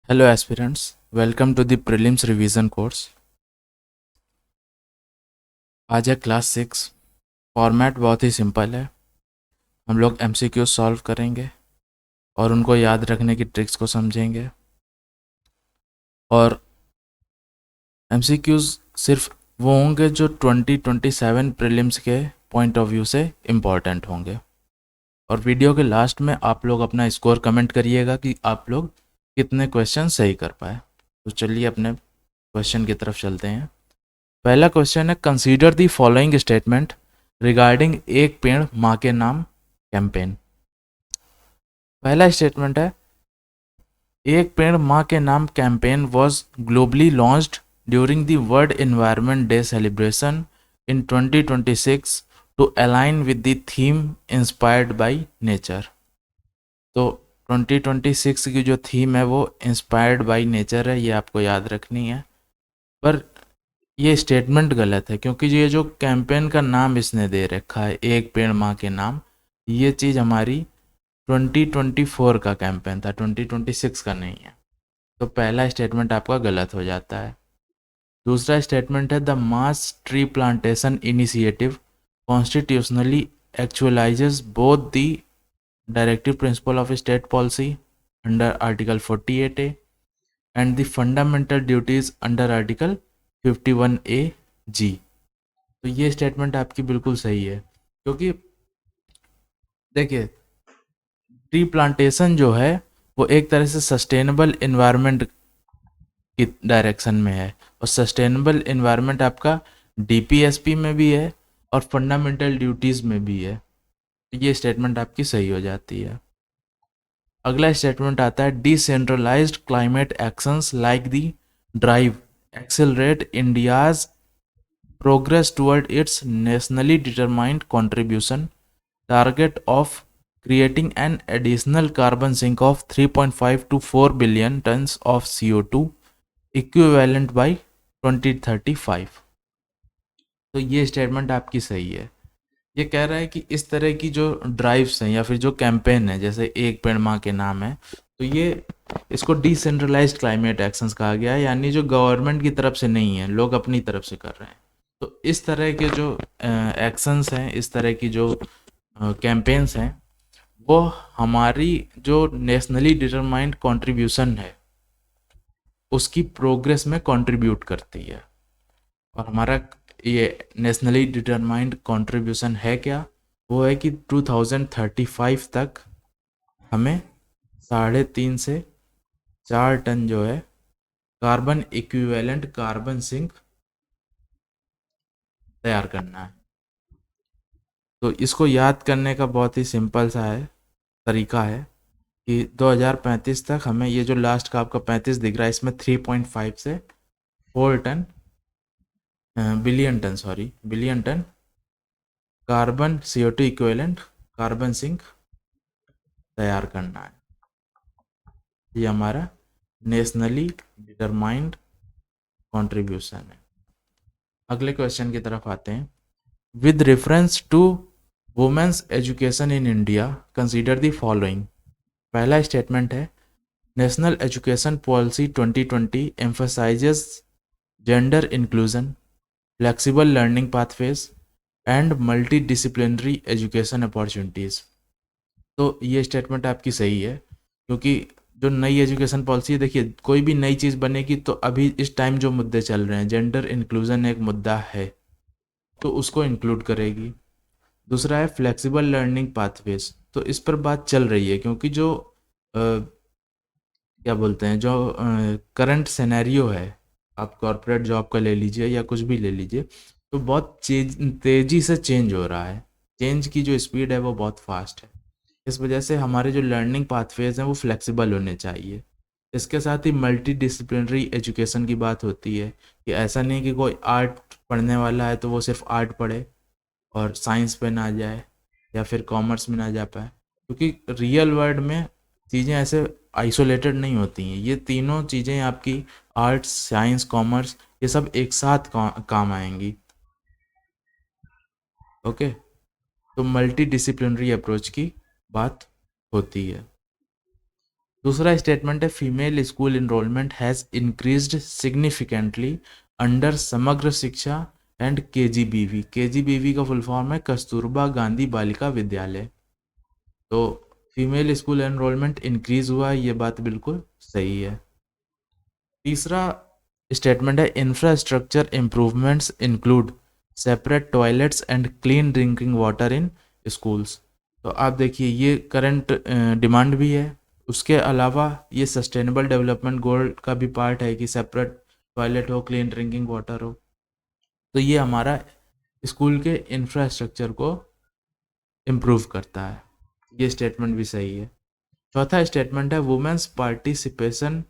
Hello aspirants, welcome to the prelims revision course. आज है class 6। Format बहुत ही simple है। हम लोग एमसीक्यू सॉल्व करेंगे और उनको याद रखने की ट्रिक्स को समझेंगे। और एमसीक्यूज सिर्फ वो होंगे जो 2027 प्रीलिम्स के पॉइंट ऑफ व्यू से इम्पॉर्टेंट होंगे। और वीडियो के लास्ट में आप लोग अपना स्कोर कमेंट करिएगा कि आप लोग कितने क्वेश्चन सही कर पाए। तो चलिए अपने क्वेश्चन की तरफ चलते हैं। पहला क्वेश्चन है, consider the following statement regarding एक पेड़ माँ के नाम कैंपेन। पहला स्टेटमेंट है, एक पेड़ माँ के नाम campaign was globally launched during the world environment day celebration in 2026 to align with the theme inspired by nature. तो 2026 की जो थीम है वो इंस्पायर्ड बाय नेचर है, ये आपको याद रखनी है। पर ये स्टेटमेंट गलत है, क्योंकि ये जो कैंपेन का नाम इसने दे रखा है एक पेड़ माँ के नाम, ये चीज़ हमारी 2024 का कैंपेन था, 2026 का नहीं है। तो पहला स्टेटमेंट आपका गलत हो जाता है। दूसरा स्टेटमेंट है, the mass tree plantation initiative constitutionally actualizes both the directive principle of state policy under article 48A and the fundamental duties under article 51A(g)। तो ये स्टेटमेंट आपकी बिल्कुल सही है, क्योंकि देखिए, ट्री प्लांटेशन जो है वो एक तरह से सस्टेनेबल इन्वायरमेंट की डायरेक्शन में है। और सस्टेनेबल इन्वायरमेंट आपका डीपीएसपी में भी है और फंडामेंटल ड्यूटीज़ में भी है। तो ये स्टेटमेंट आपकी सही हो जाती है। अगला स्टेटमेंट आता है, decentralised climate actions like the drive accelerate India's progress toward its nationally determined contribution target of creating an additional carbon sink of 3.5 to 4 billion tons of CO2 equivalent by 2035। तो ये स्टेटमेंट आपकी सही है। ये कह रहा है कि इस तरह की जो ड्राइव्स हैं या फिर जो कैंपेन है, जैसे एक पेड़ माँ के नाम है, तो ये इसको डिसेंट्रलाइज्ड क्लाइमेट एक्शंस कहा गया है, यानी जो गवर्नमेंट की तरफ से नहीं है, लोग अपनी तरफ से कर रहे हैं। तो इस तरह के जो एक्शंस हैं, इस तरह की जो कैंपेन्स हैं, वो हमारी जो नेशनली डिटरमाइंड कंट्रीब्यूशन है उसकी प्रोग्रेस में कंट्रीब्यूट करती है। और हमारा ये नेशनली डिटरमाइंड कंट्रीब्यूशन है क्या? वो है कि 2035 तक हमें 3.5 से 4 टन जो है कार्बन इक्विवेलेंट कार्बन सिंक तैयार करना है। तो इसको याद करने का बहुत ही सिंपल सा है तरीका है कि 2035 तक हमें ये जो लास्ट का आपका 35 दिख रहा है, इसमें 3.5 से 4 tonne billion tonne carbon CO2 equivalent carbon sink तैयार करना है। ये हमारा नेशनली डिटरमाइंड कंट्रीब्यूशन है। अगले क्वेश्चन की तरफ आते हैं। With reference to women's education in India consider the following. पहला स्टेटमेंट है, national education policy 2020 emphasises gender inclusion flexible learning pathways and multi disciplinary education opportunities. तो ये स्टेटमेंट आपकी सही है, क्योंकि जो नई एजुकेशन पॉलिसी है, देखिए कोई भी नई चीज़ बनेगी तो अभी इस टाइम जो मुद्दे चल रहे हैं, जेंडर इंक्लूजन एक मुद्दा है, तो उसको इंक्लूड करेगी। दूसरा है फ्लेक्सिबल लर्निंग पाथवेज, तो इस पर बात चल रही है, क्योंकि जो क्या बोलते हैं, जो करंट सिनेरियो है, आप कॉरपोरेट जॉब का ले लीजिए या कुछ भी ले लीजिए, तो बहुत तेज़ी से चेंज हो रहा है। चेंज की जो स्पीड है वो बहुत फास्ट है। इस वजह से हमारे जो लर्निंग पाथवेज हैं वो फ्लेक्सिबल होने चाहिए। इसके साथ ही मल्टी डिसिप्लिनरी एजुकेशन की बात होती है, कि ऐसा नहीं कि कोई आर्ट पढ़ने वाला है तो वो सिर्फ आर्ट पढ़े और साइंस पे ना जाए या फिर कॉमर्स में ना जा पाए, क्योंकि रियल वर्ल्ड में चीज़ें ऐसे आइसोलेटेड नहीं होती हैं। ये तीनों चीज़ें आपकी आर्ट्स साइंस कॉमर्स ये सब एक साथ काम आएंगी। ओके, तो मल्टी डिसिप्लिनरी अप्रोच की बात होती है। दूसरा स्टेटमेंट है female school enrolment has increased significantly under Samagra Shiksha and KGBV. KGBV का फुल फॉर्म है कस्तूरबा गांधी बालिका विद्यालय। तो फीमेल स्कूल एनरोलमेंट इंक्रीज हुआ है, ये बात बिल्कुल सही है। तीसरा स्टेटमेंट है infrastructure improvements include separate toilets and clean drinking water in schools. तो आप देखिए ये करंट डिमांड भी है, उसके अलावा ये सस्टेनेबल डेवलपमेंट गोल का भी पार्ट है कि सेपरेट टॉयलेट हो, क्लीन ड्रिंकिंग वाटर हो। तो ये हमारा स्कूल के इंफ्रास्ट्रक्चर को इम्प्रूव करता है, ये स्टेटमेंट भी सही है। चौथा स्टेटमेंट है women's participation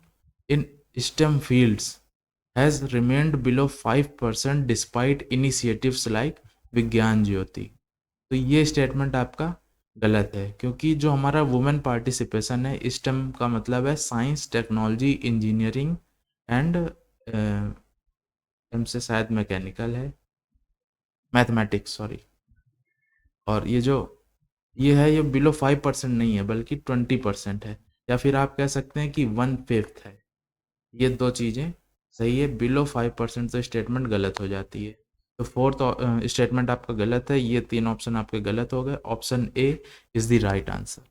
in STEM fields has remained below 5% despite initiatives like Vigyan Jyoti. तो ये स्टेटमेंट आपका गलत है, क्योंकि जो हमारा वुमेन पार्टिसिपेशन है, स्टेम का मतलब है science technology engineering and M से शायद मैकेनिकल है, मैथमेटिक्स सॉरी। और ये है ये बिलो 5% नहीं है बल्कि 20% है, या फिर आप कह सकते हैं कि 1/5 है। ये दो चीज़ें सही है, बिलो 5% तो स्टेटमेंट गलत हो जाती है। तो फोर्थ स्टेटमेंट आपका गलत है, ये तीन ऑप्शन आपके गलत हो गए। Option A is the right answer.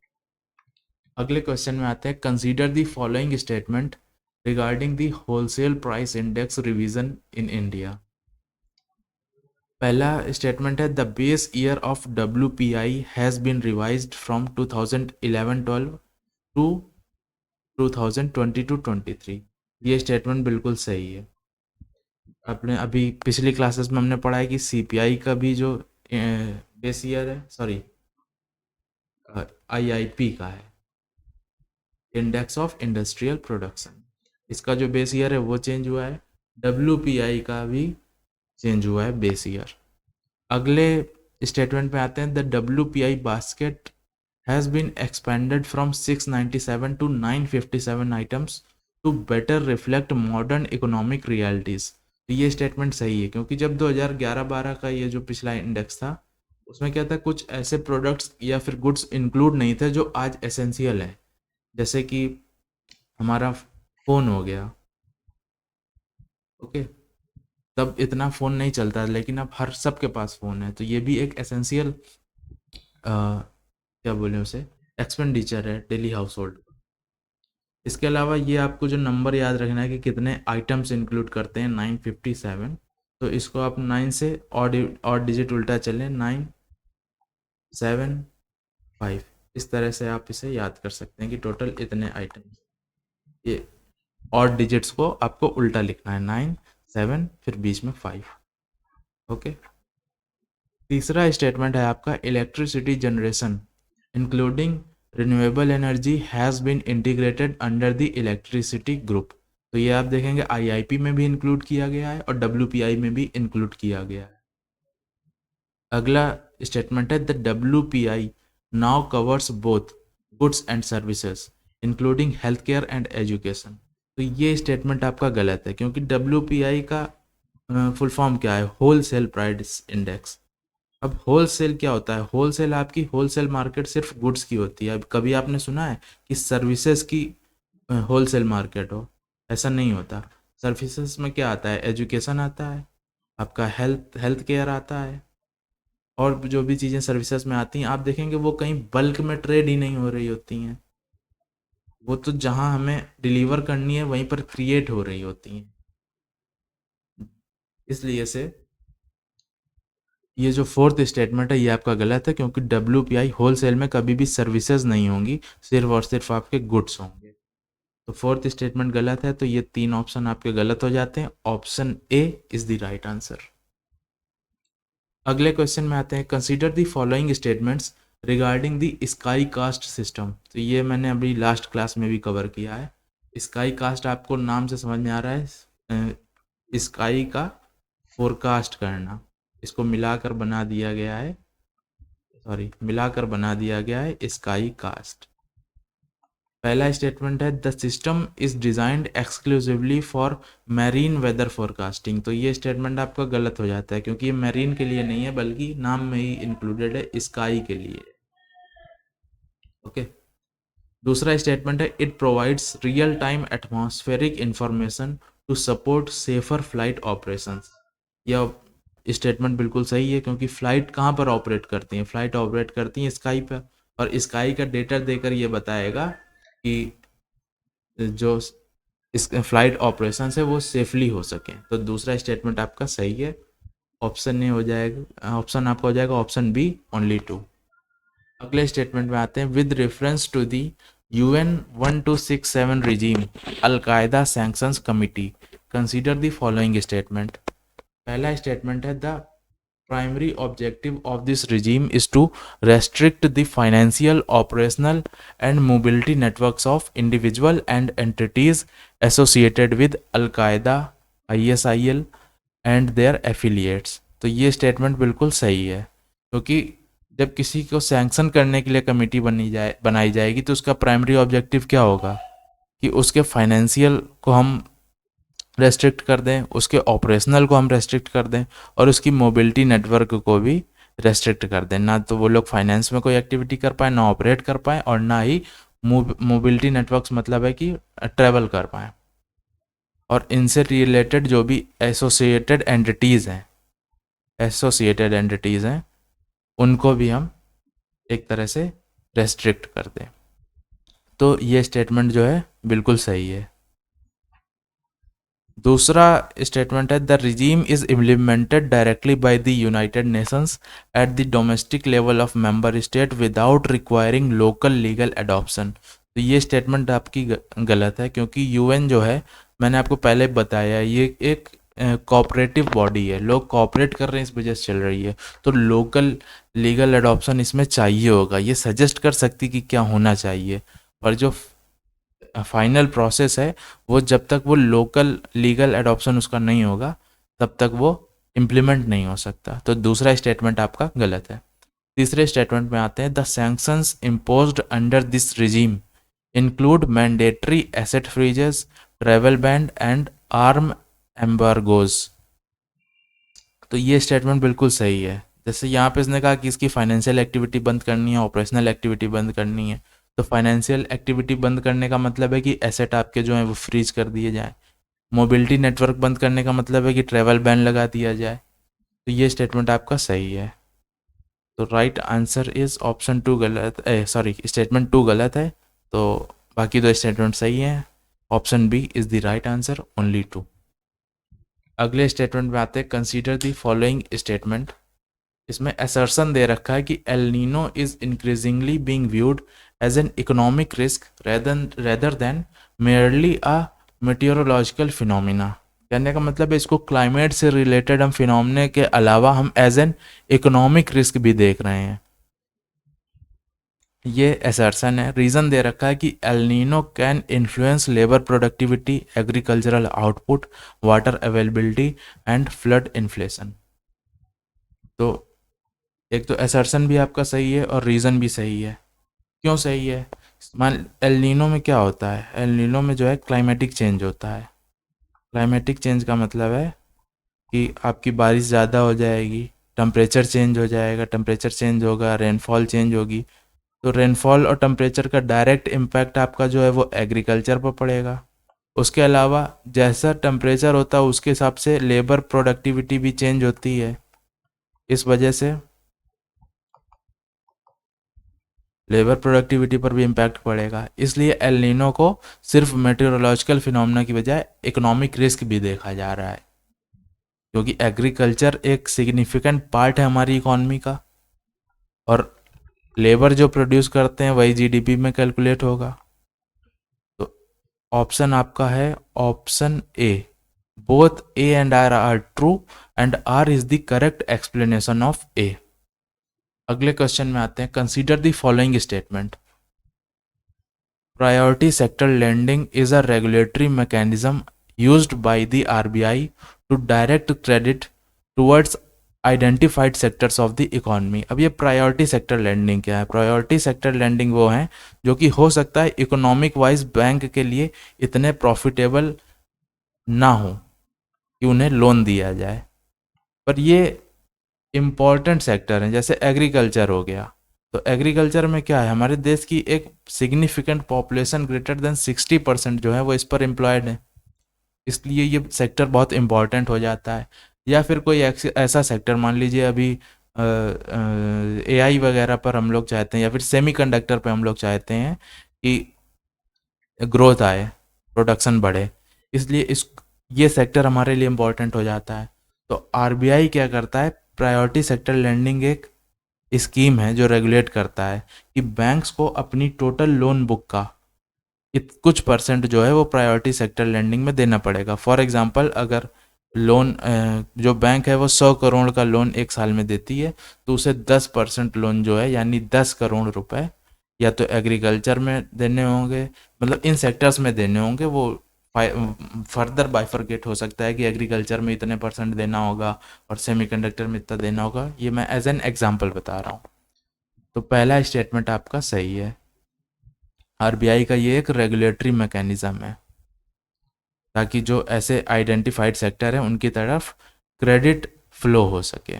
अगले क्वेश्चन में आते हैं consider the following statement regarding the wholesale price index revision in India. पहला स्टेटमेंट है the base year of WPI has been revised from 2011-12 to 2022-23। ये स्टेटमेंट बिल्कुल सही है। अपने अभी पिछली क्लासेस में हमने पढ़ा है कि CPI का भी जो बेस ईयर है, सॉरी IIP का है, इंडेक्स ऑफ इंडस्ट्रियल प्रोडक्शन, इसका जो बेस ईयर है वो चेंज हुआ है। WPI का भी चेंज हुआ है बेस ईयर। अगले स्टेटमेंट पे आते हैं the WPI basket has been expanded from 697 to 957 items to better reflect modern economic realities. तो ये स्टेटमेंट सही है, क्योंकि जब 2011-12 का ये जो पिछला इंडेक्स था उसमें क्या था, कुछ ऐसे प्रोडक्ट्स या फिर गुड्स इंक्लूड नहीं थे जो आज एसेंशियल है, जैसे कि हमारा फ़ोन हो गया। ओके, तब इतना फ़ोन नहीं चलता, लेकिन अब हर सबके पास फ़ोन है, तो ये भी एक एसेंशियल क्या बोले उसे एक्सपेंडिचर है डेली हाउस होल्ड। इसके अलावा ये आपको जो नंबर याद रखना है कि कितने आइटम्स इंक्लूड करते हैं, 957। तो इसको आप 9 से और डिजिट उल्टा चलें, 975, इस तरह से आप इसे याद कर सकते हैं कि टोटल इतने आइटम्स। ये और डिजिट्स को आपको उल्टा लिखना है, 9 7 फिर बीच में 5। ओके, तीसरा स्टेटमेंट है आपका electricity generation including renewable energy has been integrated under the electricity group. तो ये आप देखेंगे IIP में भी इंक्लूड किया गया है और WPI में भी इंक्लूड किया गया है। अगला स्टेटमेंट है the WPI now covers both goods and services including health care and education. तो ये स्टेटमेंट आपका गलत है, क्योंकि WPI का फुल फॉर्म क्या है, होल सेल प्राइस इंडेक्स। अब होलसेल क्या होता है, होलसेल आपकी होलसेल मार्केट सिर्फ गुड्स की होती है। अब कभी आपने सुना है कि सर्विसेज की होलसेल मार्केट हो, ऐसा नहीं होता। सर्विसेज में क्या आता है, एजुकेशन आता है, आपका हेल्थ केयर आता है, और जो भी चीज़ें सर्विसेज में आती हैं आप देखेंगे वो कहीं बल्क में ट्रेड ही नहीं हो रही होती हैं, वो तो जहाँ हमें डिलीवर करनी है वहीं पर क्रिएट हो रही होती हैं। इसलिए से ये जो फोर्थ स्टेटमेंट है ये आपका गलत है, क्योंकि WPI होलसेल में कभी भी सर्विसेज नहीं होंगी, सिर्फ और सिर्फ आपके गुड्स होंगे। तो फोर्थ स्टेटमेंट गलत है, तो ये तीन ऑप्शन आपके गलत हो जाते हैं। Option A is the right answer. अगले क्वेश्चन में आते हैं consider the following statements regarding the sky caste system. तो ये मैंने अभी लास्ट क्लास में भी कवर किया है। स्काई कास्ट आपको नाम से समझ में आ रहा है, स्काई का फोरकास्ट करना, इसको मिलाकर बना दिया गया है, सॉरी मिलाकर बना दिया गया है स्काई कास्ट। पहला स्टेटमेंट है the system is designed exclusively for marine weather forecasting. तो ये स्टेटमेंट आपका गलत हो जाता है, क्योंकि ये मैरीन के लिए नहीं है बल्कि नाम में ही इंक्लूडेड है, स्काई के लिए। ओके, दूसरा स्टेटमेंट है it provides real time atmospheric information to support safer flight operations. यह स्टेटमेंट बिल्कुल सही है, क्योंकि फ़्लाइट कहाँ पर ऑपरेट करती हैं, फ़्लाइट ऑपरेट करती हैं स्काई पर, और स्काई का डेटा देकर ये बताएगा कि जो इस फ्लाइट ऑपरेशन है वो सेफली हो सके। तो दूसरा स्टेटमेंट आपका सही है, ऑप्शन नहीं हो जाएगा, ऑप्शन आपका हो जाएगा ऑप्शन बी ओनली 2। अगले स्टेटमेंट में आते हैं with reference to the UN 1267 regime Al-Qaeda sanctions committee consider the following statement। पहला स्टेटमेंट है the primary objective of this regime is to restrict the financial, operational, and mobility networks of individual and entities associated with Al-Qaeda, ISIL, and their affiliates। तो ये statement बिल्कुल सही है, क्योंकि जब किसी को सैंक्शन करने के लिए कमेटी बनाई जाएगी तो उसका प्राइमरी ऑब्जेक्टिव क्या होगा कि उसके फाइनेंशियल को हम रेस्ट्रिक्ट कर दें, उसके ऑपरेशनल को हम रेस्ट्रिक्ट कर दें, और उसकी मोबिलिटी नेटवर्क को भी रेस्ट्रिक्ट कर दें। ना तो वो लोग फाइनेंस में कोई एक्टिविटी कर पाए, ना ऑपरेट कर पाए, और ना ही मोबिलिटी नेटवर्क्स मतलब है कि ट्रेवल कर पाए। और इनसे रिलेटेड जो भी एसोसिएटेड एंटिटीज़ हैं उनको भी हम एक तरह से रेस्ट्रिक्ट कर दें। तो ये स्टेटमेंट जो है बिल्कुल सही है। दूसरा स्टेटमेंट है the regime is implemented directly by the United Nations at the domestic level of member state without requiring local legal adoption. तो ये स्टेटमेंट आपकी गलत है, क्योंकि यूएन जो है, मैंने आपको पहले बताया, ये एक कोऑपरेटिव बॉडी है, लोग कोऑपरेट कर रहे हैं, इस वजह से चल रही है। तो लोकल लीगल एडॉप्शन इसमें चाहिए होगा, ये सजेस्ट कर सकती कि क्या होना चाहिए, और जो फाइनल प्रोसेस है वो जब तक वो लोकल लीगल एडॉप्शन उसका नहीं होगा तब तक वो इम्प्लीमेंट नहीं हो सकता। तो दूसरा स्टेटमेंट आपका गलत है। तीसरे स्टेटमेंट में आते हैं the sanctions imposed under this regime include mandatory asset freezes, travel ban and arm embargoes. तो ये स्टेटमेंट बिल्कुल सही है। जैसे यहाँ पे इसने कहा कि इसकी फाइनेंशियल एक्टिविटी बंद करनी है, ऑपरेशनल एक्टिविटी बंद करनी है। तो फाइनेंशियल एक्टिविटी बंद करने का मतलब है कि एसेट आपके जो हैं वो फ्रीज कर दिए जाए। मोबिलिटी नेटवर्क बंद करने का मतलब है कि ट्रैवल बैन लगा दिया जाए। तो ये स्टेटमेंट आपका सही है। तो राइट आंसर इज ऑप्शन 2 गलत, स्टेटमेंट 2 गलत है। तो बाकी दो स्टेटमेंट सही हैं। Option B is the right answer, only 2। अगले स्टेटमेंट में आते हैं कंसीडर द फॉलोइंग स्टेटमेंट। इसमें असर्शन दे रखा है कि El Nino is increasingly being viewed as an economic risk rather than merely a meteorological phenomena. कहने का मतलब है इसको क्लाइमेट से रिलेटेड हम फिनोमिना के अलावा हम एज एन इकोनॉमिक रिस्क भी देख रहे हैं। ये असर्शन है। रीज़न दे रखा है कि El Nino can influence labour productivity, agricultural output, water availability and flood inflation. तो एक तो असर्शन भी आपका सही है और रीज़न भी सही है। क्यों सही है? मान एल नीनो में क्या होता है, एल नीनो में जो है क्लाइमेटिक चेंज होता है। क्लाइमेटिक चेंज का मतलब है कि आपकी बारिश ज़्यादा हो जाएगी, टेम्परेचर चेंज हो जाएगा, टेम्परेचर चेंज होगा, रेनफॉल चेंज होगी। तो रेनफॉल और टेम्परेचर का डायरेक्ट इम्पैक्ट आपका जो है वो एग्रीकल्चर पर पड़ेगा। उसके अलावा जैसा टेम्परेचर होता है उसके हिसाब से लेबर प्रोडक्टिविटी भी चेंज होती है। इस वजह से लेबर प्रोडक्टिविटी पर भी इम्पैक्ट पड़ेगा। इसलिए एल नीनो को सिर्फ मेटेरोलॉजिकल फिनोमेना की बजाय इकोनॉमिक रिस्क भी देखा जा रहा है, क्योंकि एग्रीकल्चर एक सिग्निफिकेंट पार्ट है हमारी इकोनॉमी का, और लेबर जो प्रोड्यूस करते हैं वही जीडीपी में कैलकुलेट होगा। तो ऑप्शन आपका है option A, both A and R true and R is the correct explanation of A. अगले क्वेश्चन में आते हैं consider the following statement. Priority sector lending is a regulatory mechanism used by the RBI to direct credit towards identified sectors of the economy. अब ये priority sector lending क्या है? Priority sector lending वो है जो कि हो सकता है इकोनॉमिक वाइज बैंक के लिए इतने प्रॉफिटेबल ना हो कि उन्हें लोन दिया जाए, पर ये इम्पॉर्टेंट सेक्टर हैं। जैसे एग्रीकल्चर हो गया, तो एग्रीकल्चर में क्या है, हमारे देश की एक सिग्निफिकेंट पॉपुलेशन ग्रेटर देन 60% जो है वो इस पर एम्प्लॉयड है, इसलिए ये सेक्टर बहुत इम्पॉर्टेंट हो जाता है। या फिर कोई ऐसा सेक्टर मान लीजिए अभी एआई वगैरह पर हम लोग चाहते हैं, या फिर सेमीकंडक्टर पे हम लोग चाहते हैं कि ग्रोथ आए, प्रोडक्शन बढ़े, इसलिए इस ये सेक्टर हमारे लिए इम्पोर्टेंट हो जाता है। तो आरबीआई क्या करता है, प्रायोरिटी सेक्टर लेंडिंग एक स्कीम है जो रेगुलेट करता है कि बैंक्स को अपनी टोटल लोन बुक का कुछ परसेंट जो है वो प्रायोरिटी सेक्टर लेंडिंग में देना पड़ेगा। फॉर एग्जांपल अगर लोन जो बैंक है वो 100 करोड़ का लोन एक साल में देती है, तो उसे 10% लोन जो है यानी 10 करोड़ रुपए या तो एग्रीकल्चर में देने होंगे, मतलब इन सेक्टर्स में देने होंगे। वो फर्दर बाइफरकेट हो सकता है कि एग्रीकल्चर में इतने परसेंट देना होगा और सेमीकंडक्टर में इतना देना होगा, ये मैं एज एन एग्जांपल बता रहा हूँ। तो पहला स्टेटमेंट आपका सही है, आरबीआई का ये एक रेगुलेटरी मैकेनिज्म है ताकि जो ऐसे आइडेंटिफाइड सेक्टर हैं उनकी तरफ क्रेडिट फ्लो हो सके।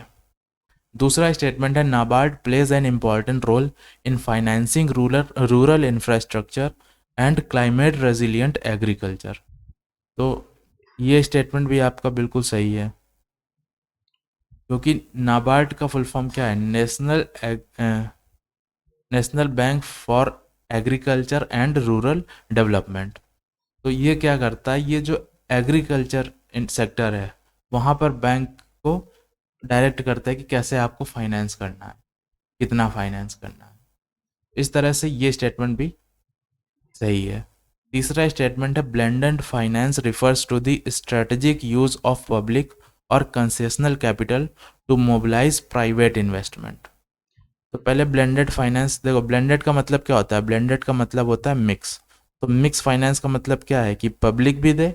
दूसरा स्टेटमेंट है, NABARD plays an important role in financing rural infrastructure and climate resilient agriculture. तो ये स्टेटमेंट भी आपका बिल्कुल सही है, क्योंकि नाबार्ड का फुल फॉर्म क्या है, national bank for agriculture and rural development. तो ये क्या करता है, ये जो एग्रीकल्चर सेक्टर है वहाँ पर बैंक को डायरेक्ट करता है कि कैसे आपको फाइनेंस करना है, कितना फाइनेंस करना है। इस तरह से ये स्टेटमेंट भी सही है। तीसरा स्टेटमेंट है, blended finance refers to the strategic use of public or concessional capital to mobilize private investment. तो पहले ब्लेंडेड फाइनेंस देखो, ब्लेंडेड का मतलब क्या होता है, ब्लेंडेड का मतलब होता है मिक्स। तो मिक्स फाइनेंस का मतलब क्या है कि पब्लिक भी दे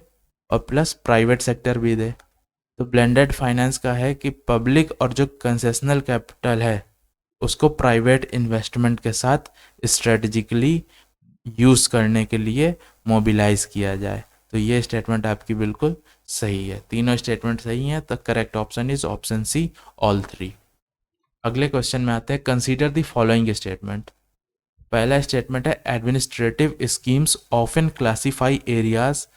और प्लस प्राइवेट सेक्टर भी दे। तो ब्लेंडेड फाइनेंस का है कि पब्लिक और जो कंसेशनल कैपिटल है उसको प्राइवेट इन्वेस्टमेंट के साथ स्ट्रेटजिकली यूज़ करने के लिए मोबिलाइज किया जाए। तो ये स्टेटमेंट आपकी बिल्कुल सही है, तीनों स्टेटमेंट सही हैं। तो correct option is option C, all three. अगले क्वेश्चन में आते हैं, कंसीडर द फॉलोइंग स्टेटमेंट। पहला स्टेटमेंट है, administrative schemes often classify areas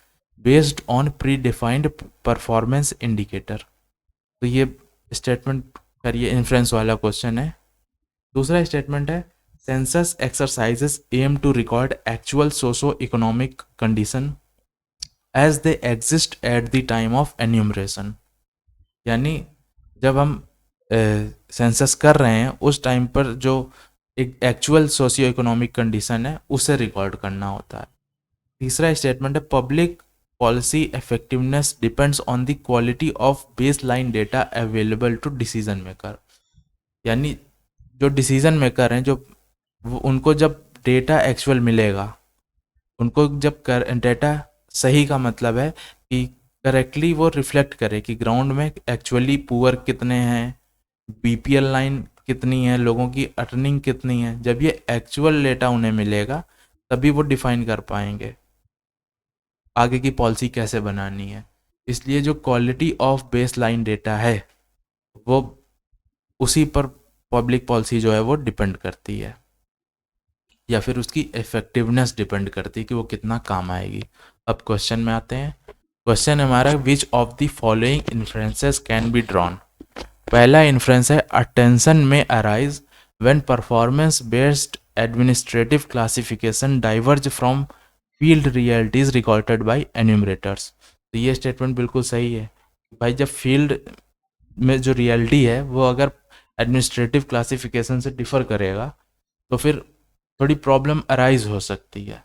based on predefined performance indicator. तो ये स्टेटमेंट करिए, इन्फ्लुएंस वाला क्वेश्चन है। दूसरा स्टेटमेंट है, census exercises aim to record actual socio economic condition as they exist at the time of enumeration. यानी जब हम सेंसस कर रहे हैं उस टाइम पर जो एक एक्चुअल सोशियो इकोनॉमिक कंडीशन है उसे रिकॉर्ड करना होता है। तीसरा स्टेटमेंट है, public policy effectiveness depends on the quality of baseline data available to decision maker. यानी जो डिसीजन मेकर हैं, जो उनको जब डेटा एक्चुअल मिलेगा, उनको जब डेटा सही का मतलब है कि करेक्टली वो रिफ्लेक्ट करे कि ग्राउंड में एक्चुअली पुअर कितने हैं, बीपीएल लाइन कितनी है, लोगों की अर्निंग कितनी है। जब ये एक्चुअल डेटा उन्हें मिलेगा तभी वो डिफाइन कर पाएंगे आगे की पॉलिसी कैसे बनानी है। इसलिए जो quality of baseline data है वो उसी पर पब्लिक पॉलिसी जो है वो डिपेंड करती है, या फिर उसकी इफेक्टिवनेस डिपेंड करती है कि वो कितना काम आएगी। अब क्वेश्चन में आते हैं। क्वेश्चन हमारा, विच of the following influences can be drawn. पहला इन्फ्लुएंस है, अटेंशन में arise when performance based administrative classification diverge from field realities recorded by enumerators. तो ये स्टेटमेंट बिल्कुल सही है भाई, जब फील्ड में जो रियलिटी है वो अगर एडमिनिस्ट्रेटिव क्लासिफिकेशन से डिफर करेगा तो फिर थोड़ी प्रॉब्लम अराइज हो सकती है।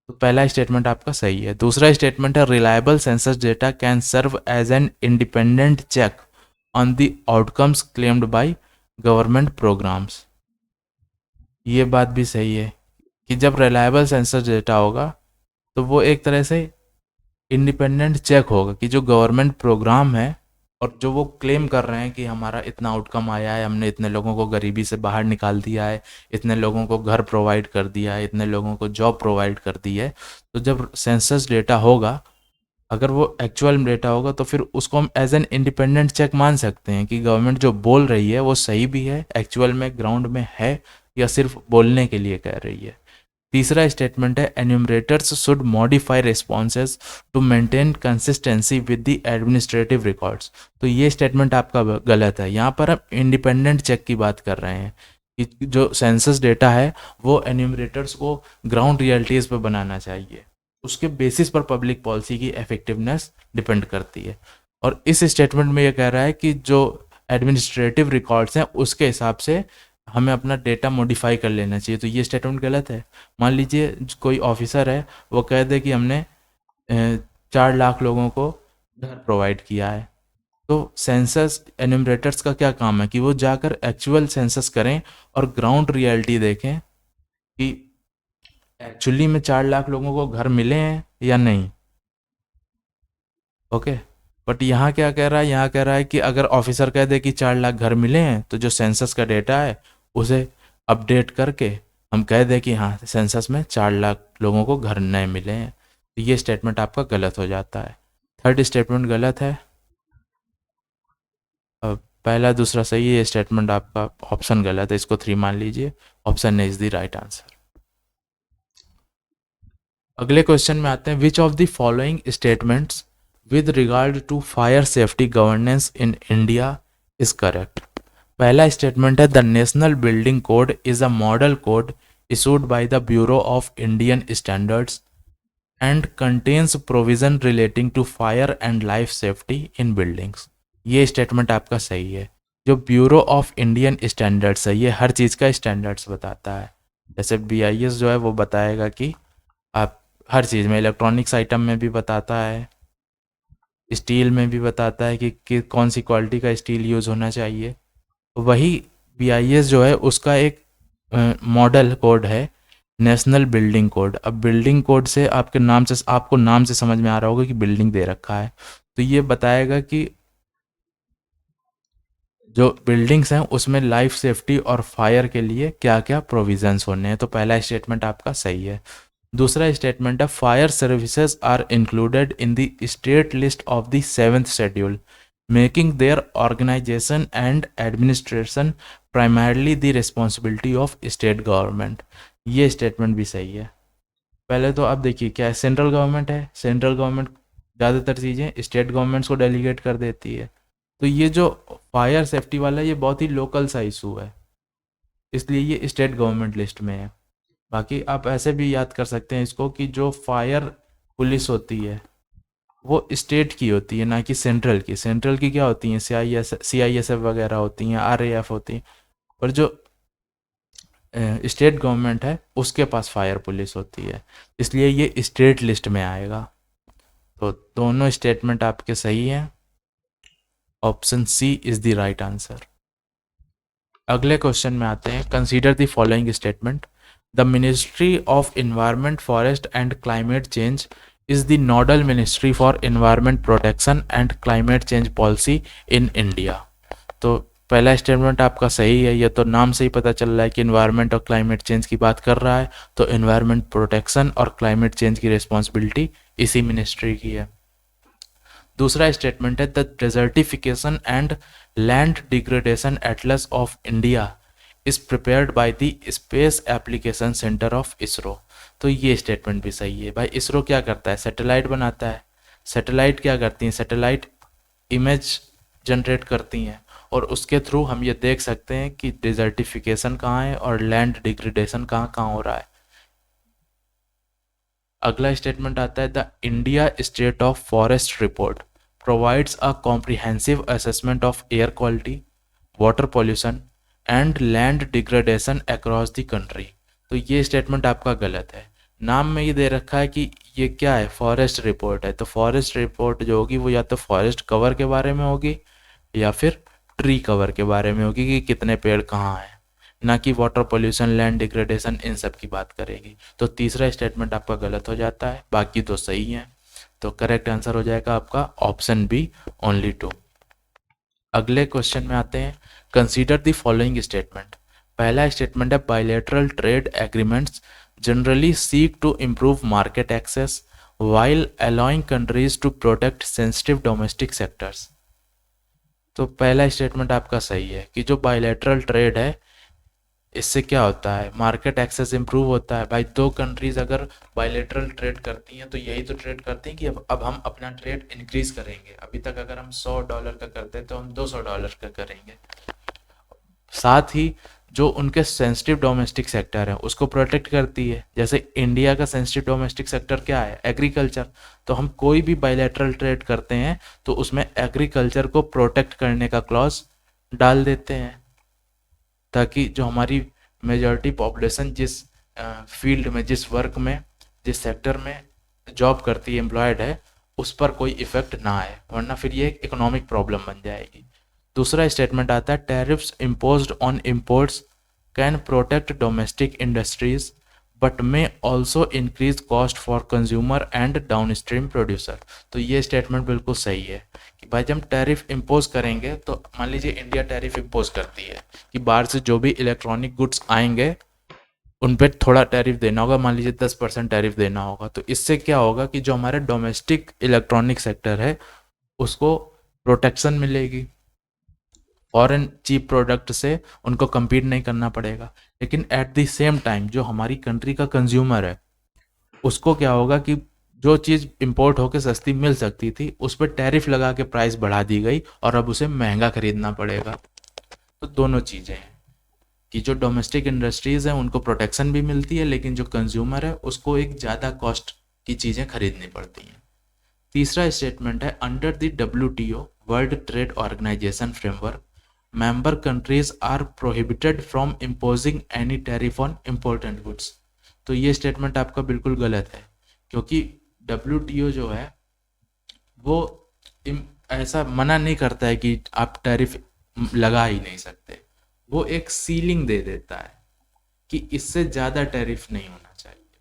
तो पहला स्टेटमेंट आपका सही है। दूसरा स्टेटमेंट है, reliable census data can serve as an independent check on the outcomes claimed by government programmes. ये बात भी सही है कि जब रिलायबल सेंसस डेटा होगा तो वो एक तरह से इंडिपेंडेंट चेक होगा कि जो गवर्नमेंट प्रोग्राम है और जो वो क्लेम कर रहे हैं कि हमारा इतना आउटकम आया है, हमने इतने लोगों को गरीबी से बाहर निकाल दिया है, इतने लोगों को घर प्रोवाइड कर दिया है, इतने लोगों को जॉब प्रोवाइड कर दी है। तो जब सेंसस डेटा होगा अगर वो एक्चुअल डेटा होगा तो फिर उसको हम एज एन इंडिपेंडेंट चेक मान सकते हैं कि गवर्नमेंट जो बोल रही है वो सही भी है, एक्चुअल में ग्राउंड में है, या सिर्फ बोलने के लिए कह रही है। तीसरा स्टेटमेंट है enumerators should modify responses to maintain consistency with the administrative records. तो ये स्टेटमेंट आपका गलत है। यहाँ पर हम इंडिपेंडेंट चेक की बात कर रहे हैं कि जो सेंसस डेटा है वो एन्यूमरेटर्स को ग्राउंड रियलिटीज़ पर बनाना चाहिए, उसके बेसिस पर पब्लिक पॉलिसी की इफेक्टिवनेस डिपेंड करती है। और इस स्टेटमेंट में ये कह रहा है कि जो एडमिनिस्ट्रेटिव रिकॉर्ड्स हैं उसके हिसाब से हमें अपना डेटा मॉडिफाई कर लेना चाहिए। तो ये स्टेटमेंट गलत है। मान लीजिए कोई ऑफिसर है, वो कह दे कि हमने 4 लाख लोगों को घर प्रोवाइड किया है, तो सेंसस एन्यूमरेटर्स का क्या काम है कि वो जाकर एक्चुअल सेंसस करें और ग्राउंड रियलिटी देखें कि एक्चुअली में 4 लाख लोगों को घर मिले हैं या नहीं। ओके, बट यहाँ क्या कह रहा है, यहाँ कह रहा है कि अगर ऑफिसर कह दे कि 4 लाख घर मिले हैं तो जो सेंसस का डेटा है उसे अपडेट करके हम कह दें कि हाँ सेंसस में 4 लाख लोगों को घर नए मिले हैं। तो ये स्टेटमेंट आपका गलत हो जाता है। थर्ड स्टेटमेंट गलत है। पहला दूसरा सही है, ये स्टेटमेंट आपका ऑप्शन गलत है, इसको 3 मान लीजिए। Option A is the right answer. अगले क्वेश्चन में आते हैं, which of the following statements with regard to fire safety governance in India is correct. पहला स्टेटमेंट है the national building code is a model code issued by the bureau of Indian standards and contains provision relating to fire and life safety in buildings. ये statement आपका सही है। जो bureau of Indian standards है ये हर चीज़ का standards बताता है। जैसे BIS जो है वो बताएगा कि आप हर चीज़ में, इलेक्ट्रॉनिक्स आइटम में भी बताता है, स्टील में भी बताता है कि कौन सी क्वालिटी का स्टील यूज़ होना चाहिए। वही BIS जो है उसका एक मॉडल कोड है नेशनल बिल्डिंग कोड। अब बिल्डिंग कोड से आपके नाम से, आपको नाम से समझ में आ रहा होगा कि बिल्डिंग दे रखा है, तो ये बताएगा कि जो बिल्डिंग्स हैं उसमें लाइफ सेफ्टी और फायर के लिए क्या क्या प्रोविजंस होने हैं। तो पहला स्टेटमेंट आपका सही है। दूसरा स्टेटमेंट है fire services are included in the state list of the 7th schedule making their organisation and administration primarily the responsibility of state government. ये स्टेटमेंट भी सही है। पहले तो आप देखिए क्या है, सेंट्रल गवर्नमेंट है, सेंट्रल गवर्नमेंट ज़्यादातर चीज़ें स्टेट गवर्नमेंट्स को डेलीगेट कर देती है। तो ये जो फायर सेफ्टी वाला है ये बहुत ही लोकल सा इशू है, इसलिए ये स्टेट गवर्नमेंट लिस्ट में है। बाकी आप ऐसे भी याद कर सकते हैं इसको कि जो फायर पुलिस होती है वो स्टेट की होती है, ना कि सेंट्रल की। सेंट्रल की क्या होती हैं, CISF वगैरह होती हैं, RAF होती हैं, और जो स्टेट गवर्नमेंट है उसके पास फायर पुलिस होती है, इसलिए ये स्टेट लिस्ट में आएगा। तो दोनों स्टेटमेंट आपके सही हैं। Option C is the right answer. अगले क्वेश्चन में आते हैं, consider the following statement. The ministry of environment forest and climate change is the nodal ministry for environment protection and climate change policy in India. तो पहला statement आपका सही है, ये तो नाम से ही पता चल रहा है कि इन्वायरमेंट और क्लाइमेट चेंज की बात कर रहा है, तो इन्वायरमेंट प्रोटेक्शन और क्लाइमेट चेंज की रिस्पॉन्सिबिलिटी इसी मिनिस्ट्री की है। दूसरा स्टेटमेंट है the desertification and land degradation Atlas of India is prepared by the space application centre of ISRO. तो ये स्टेटमेंट भी सही है। भाई इसरो क्या करता है, सैटेलाइट बनाता है। सैटेलाइट क्या करती हैं, सैटेलाइट इमेज जनरेट करती हैं, और उसके थ्रू हम ये देख सकते हैं कि डिजर्टिफिकेशन कहाँ है और लैंड डिग्रेडेशन कहाँ कहाँ हो रहा है। अगला स्टेटमेंट आता है the India state of forest report provides a comprehensive assessment of air quality, water pollution and land degradation across the country. तो ये स्टेटमेंट आपका गलत है। नाम में ये दे रखा है कि ये क्या है, फॉरेस्ट रिपोर्ट है, तो फॉरेस्ट रिपोर्ट जो होगी वो या तो फॉरेस्ट कवर के बारे में होगी या फिर ट्री कवर के बारे में होगी कि कितने पेड़ कहाँ हैं, ना कि वाटर पोल्यूशन, लैंड डिग्रेडेशन, इन सब की बात करेगी। तो तीसरा स्टेटमेंट आपका गलत हो जाता है, बाकी तो सही है। तो करेक्ट आंसर हो जाएगा आपका ऑप्शन बी, ओनली 2। अगले क्वेश्चन में आते हैं, कंसीडर द फॉलोइंग स्टेटमेंट। पहला स्टेटमेंट है bilateral trade agreements generally seek to improve market access, while allowing countries to protect sensitive domestic sectors। तो पहला स्टेटमेंट आपका सही है कि जो बायलैटरल ट्रेड है इससे क्या होता है, मार्केट एक्सेस इंप्रूव होता है। भाई दो कंट्रीज अगर बायलैटरल ट्रेड करती हैं तो यही तो ट्रेड करती हैं कि अब हम अपना ट्रेड इंक्रीज करेंगे। अभी तक अगर हम $100 का करते तो हम $200 का करेंगे। साथ ही जो उनके सेंसिटिव डोमेस्टिक सेक्टर है उसको प्रोटेक्ट करती है। जैसे इंडिया का सेंसिटिव डोमेस्टिक सेक्टर क्या है, एग्रीकल्चर। तो हम कोई भी बायलैटरल ट्रेड करते हैं तो उसमें एग्रीकल्चर को प्रोटेक्ट करने का क्लॉज डाल देते हैं, ताकि जो हमारी मेजॉरिटी पॉपुलेशन जिस फील्ड में, जिस वर्क में, जिस सेक्टर में जॉब करती है, एम्प्लॉयड है, उस पर कोई इफेक्ट ना आए, वरना फिर ये एक इकोनॉमिक प्रॉब्लम बन जाएगी। दूसरा स्टेटमेंट आता है tariffs imposed on imports can protect domestic industries but may also increase cost for consumer and downstream producer. तो ये स्टेटमेंट बिल्कुल सही है कि भाई जब हम टैरिफ इम्पोज करेंगे तो मान लीजिए इंडिया टैरिफ इम्पोज करती है कि बाहर से जो भी इलेक्ट्रॉनिक गुड्स आएंगे उन पर थोड़ा टैरिफ देना होगा, मान लीजिए 10% टैरिफ देना होगा। तो इससे क्या होगा कि जो हमारे डोमेस्टिक इलेक्ट्रॉनिक सेक्टर है उसको प्रोटेक्शन मिलेगी, फॉरेन चीप प्रोडक्ट से उनको compete नहीं करना पड़ेगा। लेकिन एट द सेम टाइम जो हमारी कंट्री का कंज्यूमर है उसको क्या होगा कि जो चीज़ इंपोर्ट होकर सस्ती मिल सकती थी उस पर टैरिफ लगा के प्राइस बढ़ा दी गई और अब उसे महंगा खरीदना पड़ेगा। तो दोनों चीज़ें हैं कि जो डोमेस्टिक इंडस्ट्रीज़ हैं उनको प्रोटेक्शन भी मिलती है, लेकिन जो कंज्यूमर है उसको एक ज़्यादा कॉस्ट की चीज़ें खरीदनी पड़ती हैं। तीसरा स्टेटमेंट है under the WTO world trade organisation framework member countries are prohibited from imposing any tariff on important goods। तो ये स्टेटमेंट आपका बिल्कुल गलत है, क्योंकि WTO जो है वो ऐसा मना नहीं करता है कि आप टैरिफ लगा ही नहीं सकते, वो एक सीलिंग दे देता है कि इससे ज़्यादा टैरिफ नहीं होना चाहिए।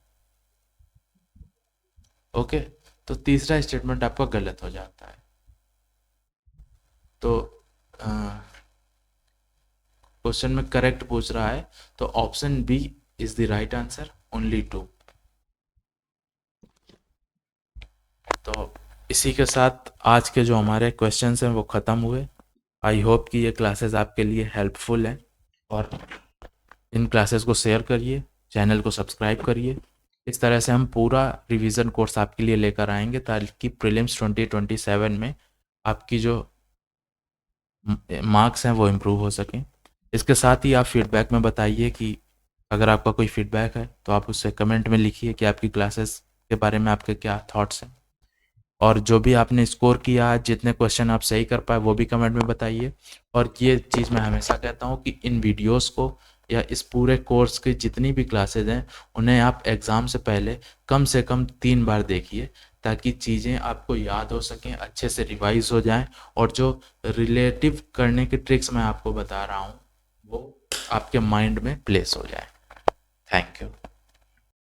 ओके, तो तीसरा स्टेटमेंट आपका गलत हो जाता है। तो क्वेश्चन में करेक्ट पूछ रहा है तो option B is the right answer, only 2। तो इसी के साथ आज के जो हमारे क्वेश्चंस हैं वो ख़त्म हुए। आई होप कि ये क्लासेस आपके लिए हेल्पफुल हैं और इन क्लासेस को शेयर करिए, चैनल को सब्सक्राइब करिए। इस तरह से हम पूरा रिवीजन कोर्स आपके लिए लेकर आएंगे ताकि प्रीलिम्स 2027 में आपकी जो मार्क्स हैं वो इम्प्रूव हो सकें। इसके साथ ही आप फीडबैक में बताइए कि अगर आपका कोई फीडबैक है तो आप उससे कमेंट में लिखिए कि आपकी क्लासेस के बारे में आपके क्या थॉट्स हैं, और जो भी आपने स्कोर किया, जितने क्वेश्चन आप सही कर पाए वो भी कमेंट में बताइए। और ये चीज़ मैं हमेशा कहता हूँ कि इन वीडियोस को या इस पूरे कोर्स की जितनी भी क्लासेज हैं उन्हें आप एग्ज़ाम से पहले कम से कम 3 बार देखिए, ताकि चीज़ें आपको याद हो सकें, अच्छे से रिवाइज हो जाएं, और जो रिलेटिव करने की ट्रिक्स मैं आपको बता रहा हूँ वो आपके माइंड में प्लेस हो जाए। Thank you.